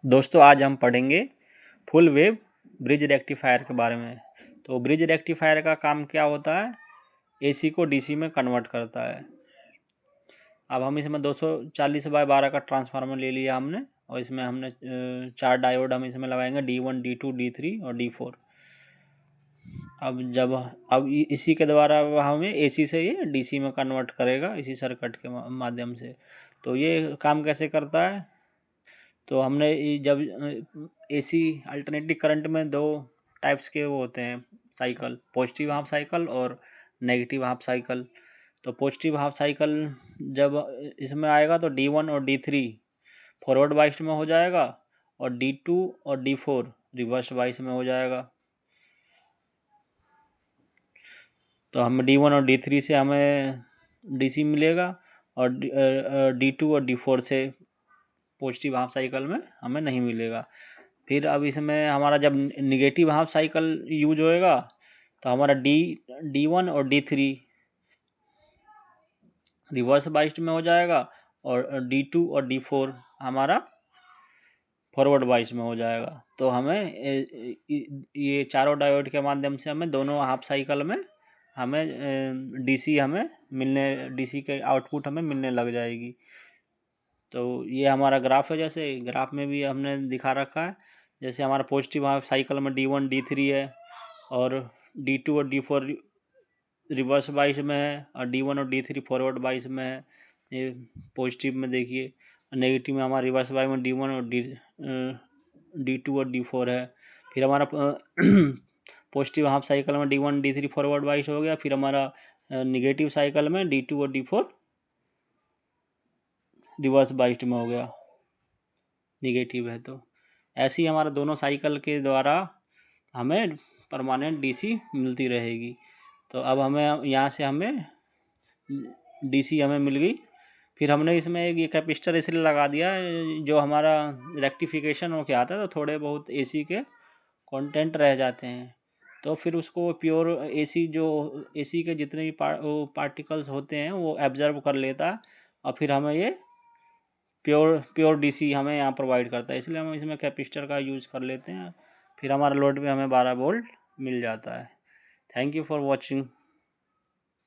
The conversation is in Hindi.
दोस्तों आज हम पढ़ेंगे फुल वेव ब्रिज रेक्टिफायर के बारे में। तो ब्रिज रेक्टिफायर का काम क्या होता है, एसी को डीसी में कन्वर्ट करता है। अब हम इसमें 240/12 का ट्रांसफार्मर ले लिया हमने, और इसमें हमने 4 डायोड हम इसमें लगाएंगे, D1 D2 D3 और D4। अब इसी के द्वारा हमें एसी से ये डीसी में कन्वर्ट करेगा, इसी सर्किट के माध्यम से। तो ये काम कैसे करता है, तो हमने जब एसी अल्टरनेटिंग करंट में दो टाइप्स के वो होते हैं साइकिल, पॉजिटिव हाफ साइकिल और नेगेटिव हाफ साइकिल। तो पॉजिटिव हाफ साइकिल जब इसमें आएगा तो D1 और D3 फॉरवर्ड बाइस में हो जाएगा, और D2 और D4 रिवर्स बाइस में हो जाएगा। तो हमें D1 और D3 से हमें DC मिलेगा, और D2 और D4 से पॉजिटिव हाफ साइकिल में हमें नहीं मिलेगा। फिर अब इसमें हमारा जब निगेटिव हाफ साइकिल यूज होएगा तो हमारा D1 और D3 रिवर्स बाइस्ड में हो जाएगा, और D2 और D4 हमारा फॉरवर्ड बाइस में हो जाएगा। तो हमें ये चारों डायोड के माध्यम से हमें दोनों हाफ साइकिल में हमें डीसी के आउटपुट हमें मिलने लग जाएगी। तो ये हमारा ग्राफ है, जैसे ग्राफ में भी हमने दिखा रखा है। जैसे हमारा पॉजिटिव हाफ साइकिल में D1 D3 है, और D2 और D4 रिवर्स बाइस में है, और D1 और D3 फॉरवर्ड बाइस में है। ये पॉजिटिव में देखिए, नेगेटिव में हमारा रिवर्स बाइस में D1 और D2 और D4 है। फिर हमारा पॉजिटिव हाफ साइकिल में D1 D3 फॉरवर्ड बाइस हो गया। फिर हमारा निगेटिव साइकिल में D2 और D4 रिवर्स बाइस्ड में हो गया, निगेटिव है। तो ऐसे ही हमारा दोनों साइकिल के द्वारा हमें परमानेंट डीसी मिलती रहेगी। तो अब हमें यहाँ से हमें डीसी हमें मिल गई। फिर हमने इसमें एक ये कैपेसिटर इसलिए लगा दिया, जो हमारा रेक्टिफिकेशन हो के आता है तो थोड़े बहुत एसी के कंटेंट रह जाते हैं, तो फिर उसको प्योर एसी के जितने भी पार्टिकल्स होते हैं वो एब्जर्व कर लेता है, और फिर हमें ये प्योर डीसी हमें यहाँ प्रोवाइड करता है। इसलिए हम इसमें कैपेसिटर का यूज़ कर लेते हैं। फिर हमारा लोड में हमें 12 वोल्ट मिल जाता है। Thank you for watching.